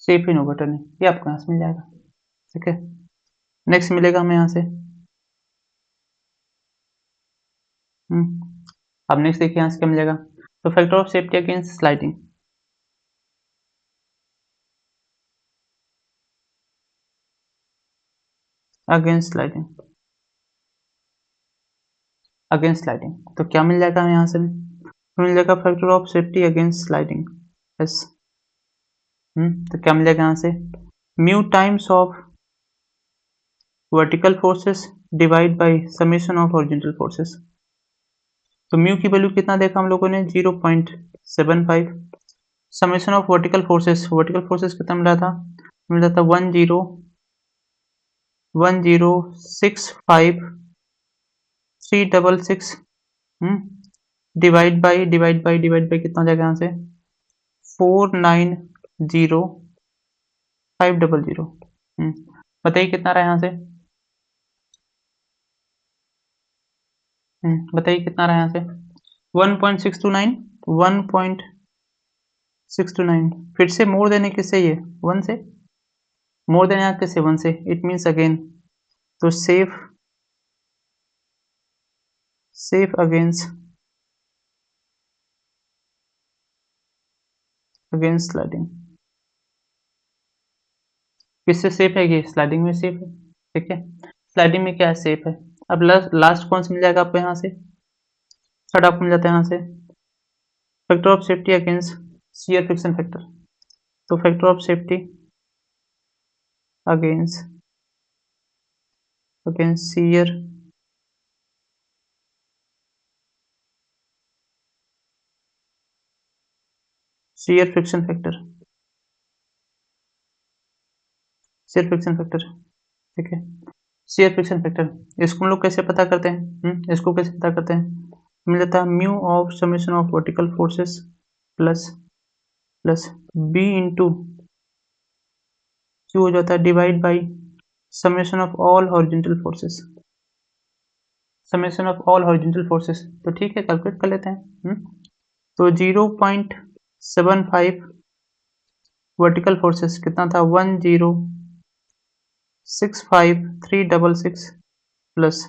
safe in overturning, ये आपको यहाँ से मिल जाएगा। ठीक है, नेक्स्ट मिलेगा हमें यहाँ से, अब नेक्स्ट देखिए यहाँ से क्या मिलेगा, तो factor of safety against sliding, against sliding, तो क्या मिल जाएगा हमें यहाँ से, मिल जाएगा factor of safety against sliding yes, तो क्या मिल जाएगा यहाँ से, mu times of vertical forces divide by summation of horizontal forces, तो म्यू की वैल्यू कितना देखा हम लोगों ने 0.75, समेशन ऑफ वर्टिकल फोर्सेस कितना मिला था, 1065366 डिवाइड बाय कितना हो जाएगा यहाँ से 490500, बताइए कितना रहा यहाँ से, बताइए कितना रहा यहाँ से 1.629, फिर से मोर देने किससे, ये 1 से, मोर देन यहाँ के 7 से, इट मीन्स अगेन, तो सेफ अगेंस्ट स्लाइडिंग। किससे सेफ है? ये स्लाइडिंग में सेफ है। ठीक है, स्लाइडिंग में क्या सेफ है। अब लास्ट कौन सा मिल जाएगा आपको यहाँ से? थर्ड आपको मिल जाता है यहाँ से factor of safety against shear friction factor. तो factor of safety against shear friction factor, ठीक है। शियर फ्रिक्शन फैक्टर इसको हम लोग कैसे पता करते हैं? इसको कैसे पता करते हैं? मिल जाता है mu of summation of vertical forces plus B into Q हो जाता है divide by summation of all horizontal forces, तो ठीक है, कैलकुलेट कर लेते हैं। तो 0.75 वर्टिकल फोर्सेस कितना था? 1065366 प्लस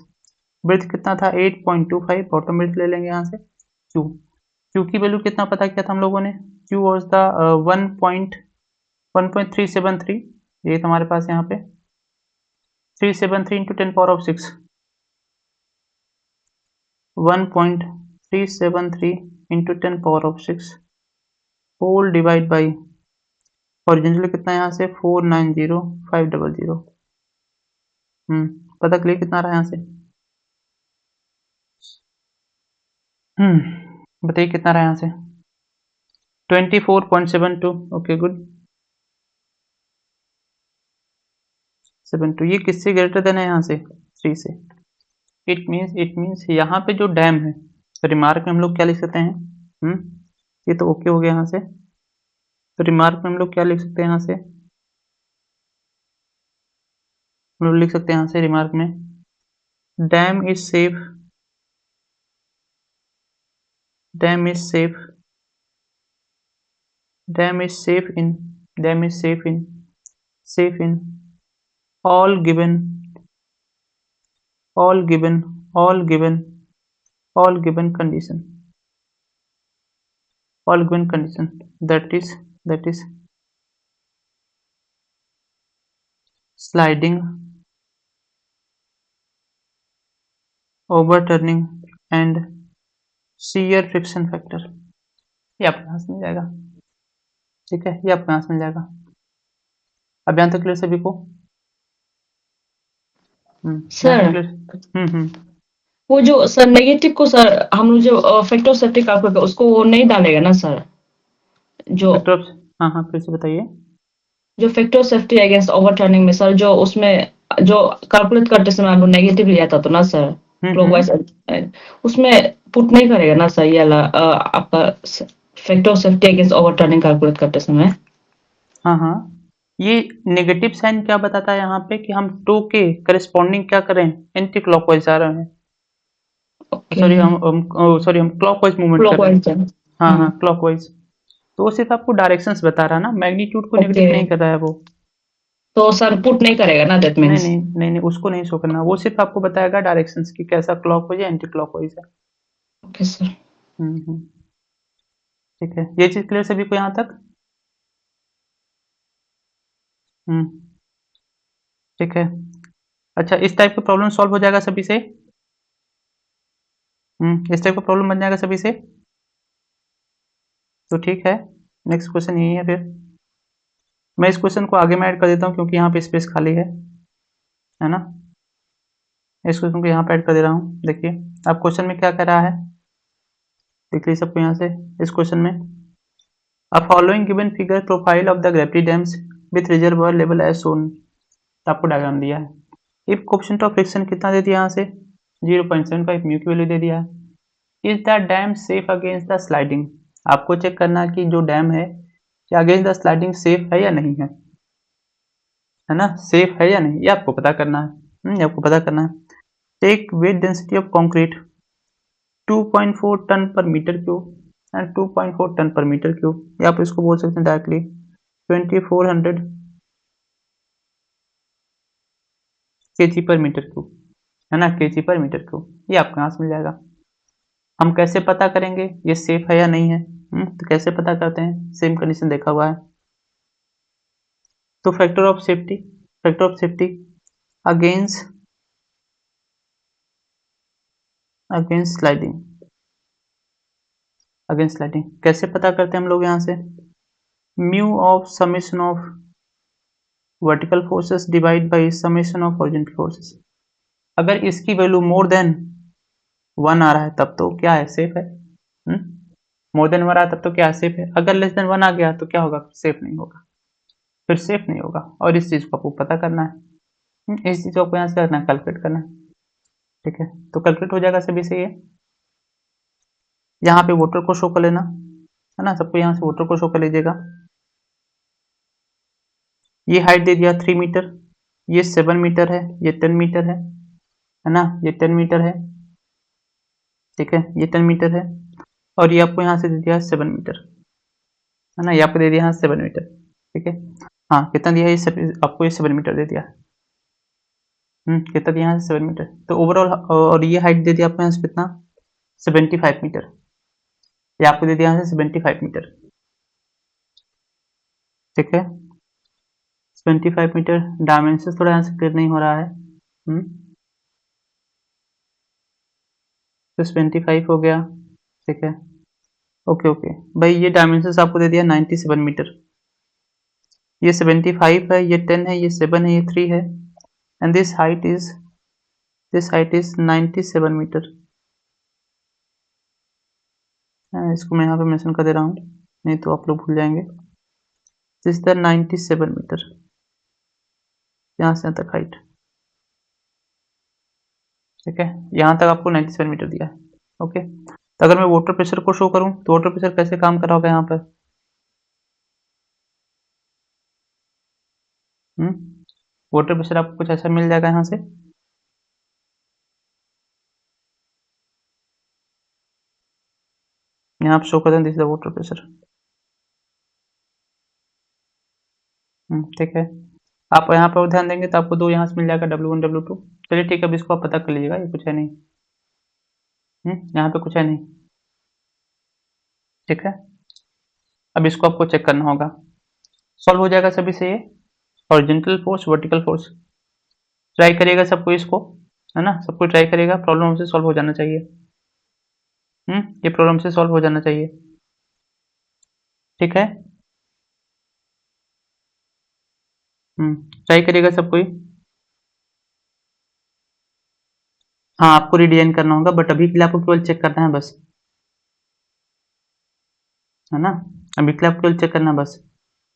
ब्रेथ कितना था? 8.25, बॉटम ब्रेथ ले लेंगे यहाँ से। क्यू की वैल्यू कितना पता किया था हम लोगों ने? क्यू वॉज द 1.373, ये हमारे पास यहाँ पे 373 into 10 power of 6, 1.373 into 10 power of 6 whole divide by horizontal कितना यहाँ से 490500। पता क्लियर कितना रहा यहाँ से? बताइए कितना रहा यहाँ से? 24.72। Okay good, 72। ये किससे ग्रेटर देन है? यहाँ से 3 से। इट मीन्स यहाँ पे जो डैम है, तो रिमार्क में हम लोग क्या लिख सकते हैं? ये तो ओके हो गया यहाँ से। तो रिमार्क में हम लोग क्या लिख सकते हैं? यहाँ से हम लोग लिख सकते हैं यहाँ से रिमार्क में dam is safe in all given condition, that is sliding, overturning and shear friction factor। ये आपको यहाँ से मिल जाएगा। ठीक है, ये आपको यहाँ से मिल जाएगा। अब यहाँ तक क्लियर सभी को? सर हम्म वो जो सर नेगेटिव को सर हम लोग जो फैक्टर ऑफ सेफ्टी का उसको वो नहीं डालेगा ना सर? जो हाँ फिर से बताइए। जो factor of safety against overturning में सर, जो उसमें जो कैलकुलेट करते समय हम लोग नेगेटिव लिया था तो ना सर, क्लॉकवाइज, उसमें पुट नहीं करेगा ना सर ये आपका factor of safety against overturning calculate करते समय? हाँ, ये नेगेटिव साइन क्या बताता है यहाँ पे कि हम टो के करस्पॉन्डिंग क्या करें? एंटी क्लॉकवाइज जा रहे हैं। सॉरी हम क्लॉकवाइज मूवमेंट कर रहे हैं। हाँ क्लॉकवाइज। तो वो सिर्फ आपको डायरेक्शंस बता रहा है ना, मैग्नीट्यूड को नेगेटिव नहीं कर रहा है वो। तो सर पुट नहीं करेगा ना, दैट मींस? नहीं, उसको नहीं शो करना, वो सिर्फ आपको बताएगा डायरेक्शंस की कैसा क्लॉकवाइज या एंटी क्लॉकवाइज है। Okay sir. ठीक है, ये चीज क्लियर सभी को यहाँ तक? ठीक है। अच्छा, इस टाइप का प्रॉब्लम सॉल्व हो जाएगा सभी से? इस टाइप का प्रॉब्लम बन जाएगा सभी से? तो ठीक है, नेक्स्ट क्वेश्चन यही है। फिर मैं इस क्वेश्चन को आगे में ऐड कर देता हूँ क्योंकि यहाँ पे स्पेस खाली है ना। इस क्वेश्चन को यहाँ पे ऐड कर दे रहा हूँ। देखिए अब क्वेश्चन में क्या कह रहा है, देख लीजिए सबको यहाँ से। इस क्वेश्चन में a following given figure profile of the gravity dams with reservoir level as shown, आपको डायग्राम दिया है। इफ कोएफिशिएंट ऑफ फ्रिक्शन कितना दे दिया यहाँ से? 0.75 म्यू की वैल्यू दे दिया है। Is the dam safe against the sliding, आपको चेक करना है कि जो डैम है क्या अगेंस्ट द स्लाइडिंग सेफ है या नहीं है ना, सेफ है या नहीं, ये आपको पता करना है। ये आपको पता करना है। Take weight density of concrete 2.4 ton per metre cube and 2.4 ton per metre cube, या आप इसको बोल सकते हैं directly 2400 kg per metre cube, है ना, kg पर मीटर क्यूब, ये आपको यहाँ से मिल जाएगा। हम कैसे पता करेंगे ये सेफ है या नहीं है? तो कैसे पता करते हैं? सेम कंडीशन देखा हुआ है। तो factor of safety against sliding कैसे पता करते हैं हम लोग यहाँ से? Mu of summation of vertical forces divide by summation of horizontal forces. अगर इसकी वैल्यू मोर देन 1 आ रहा है तब तो क्या है, सेफ है। मोर देन 1 आ रहा है तब तो क्या है, सेफ है। अगर लेस देन 1 आ गया तो क्या होगा, सेफ नहीं होगा, फिर सेफ नहीं होगा। और इस चीज को आपको पता करना है, इस चीज को आपको यहाँ से करना है, कैलकुलेट करना है। ठीक है, तो कैलकुलेट हो जाएगा सभी से। ये यहाँ पे वोटर को शो कर लेना, है ना, सबको यहाँ से वोटर को शो कर लीजिएगा। ये हाइट दे दिया 3 मीटर, ये 7 मीटर है, ये 10 मीटर है ना, ये 10 मीटर है। ठीक है, ये 10 मीटर है, और ये आपको यहाँ से दे दिया 7 मीटर, है ना, ये आपको दे दिया यहाँ 7 मीटर। ठीक है, हाँ कितना दिया है, आपको ये 7 मीटर दे दिया। कितना दिया यहाँ से 7 मीटर, तो ओवरऑल, और ये हाइट दे दिया आपको यहाँ से कितना, 75 मीटर, ये आपको दे दिया यहाँ से 75 मीटर। ठीक है, 75 मीटर। डायमेंशन थोड़ा यहाँ से क्लियर नहीं हो रहा है। तो 25 हो गया। ठीक है, ओके ओके भाई, ये डायमेंशन आपको दे दिया 97 मीटर। ये 75 है, ये 10 है, ये 7 है, ये 3 है, and this height is 97 metre. इसको मैं यहाँ पे मेंशन कर दे रहा हूँ, नहीं तो आप लोग भूल जाएंगे। दिस द 97 मीटर, यहाँ से यहाँ तक हाइट। ठीक है, यहाँ तक आपको 97 मीटर दिया है। ओके, तो अगर मैं वाटर प्रेशर को शो करूँ तो वाटर प्रेशर कैसे काम कर रहा होगा यहाँ पर? वाटर प्रेशर आपको कुछ ऐसा मिल जाएगा यहाँ से। यहाँ आप शो कर दें दिस द वाटर प्रेशर। ठीक है, आप यहाँ पर ध्यान देंगे तो आपको दो यहाँ से मिल जाएगा, W1 W2। चलिए ठीक है, अब इसको आप पता कर लीजिएगा, ये कुछ है नहीं। यहाँ पे कुछ है नहीं। ठीक है, अब इसको आपको चेक करना होगा, सॉल्व हो जाएगा सभी से ये। Horizontal force, vertical force, try करिएगा सबको इसको, है ना, सबको ट्राई करिएगा, प्रॉब्लम से सॉल्व हो जाना चाहिए। ये प्रॉब्लम से सॉल्व हो जाना चाहिए। ठीक है, ट्राई करिएगा सबको ही। हाँ, आपको रीडिजाइन करना होगा, बट अभी के लिए आपको केवल चेक करना है बस, है ना, अभी के लिए आपको केवल चेक करना है बस।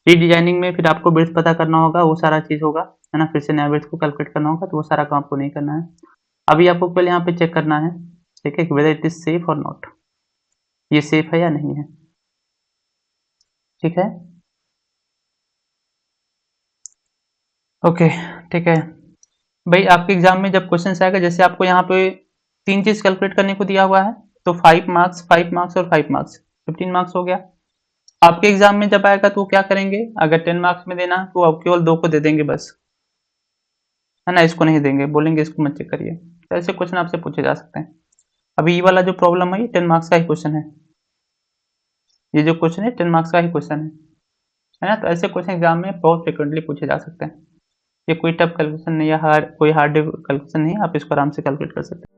रीडिजाइनिंग में फिर आपको ब्रेथ पता करना होगा, वो सारा चीज होगा, है ना, फिर से नया ब्रेथ को कैलकुलेट करना होगा, तो वो सारा काम आपको नहीं करना है। अभी आपको केवल यहाँ पे चेक करना है, ठीक है, कि वेदर इट इज सेफ और नॉट, ये सेफ है या नहीं है। ठीक है, ओके, ठीक है भाई। आपके एग्जाम में जब क्वेश्चन आएगा, जैसे आपको यहाँ पे 3 चीज कैलकुलेट करने को दिया हुआ है, तो 5 मार्क्स, 5 मार्क्स और 5 मार्क्स, 15 मार्क्स हो गया। आपके एग्जाम में जब आएगा तो क्या करेंगे, अगर 10 मार्क्स में देना तो आप केवल 2 को दे देंगे बस, है ना, इसको नहीं देंगे, बोलेंगे इसको मत चेक करिए। तो ऐसे क्वेश्चन आपसे पूछे जा सकते हैं। अभी ये वाला जो प्रॉब्लम है, ये 10 मार्क्स का ही क्वेश्चन है, ये जो क्वेश्चन है 10 मार्क्स का ही क्वेश्चन है ना। तो ऐसे क्वेश्चन एग्जाम में बहुत फ्रिक्वेंटली पूछे जा सकते हैं। ये कोई टफ कैलकुलेशन नहीं है, कोई हार्ड कैलकुलेशन नहीं है, आप इसको आराम से कैलकुलेट कर सकते हैं।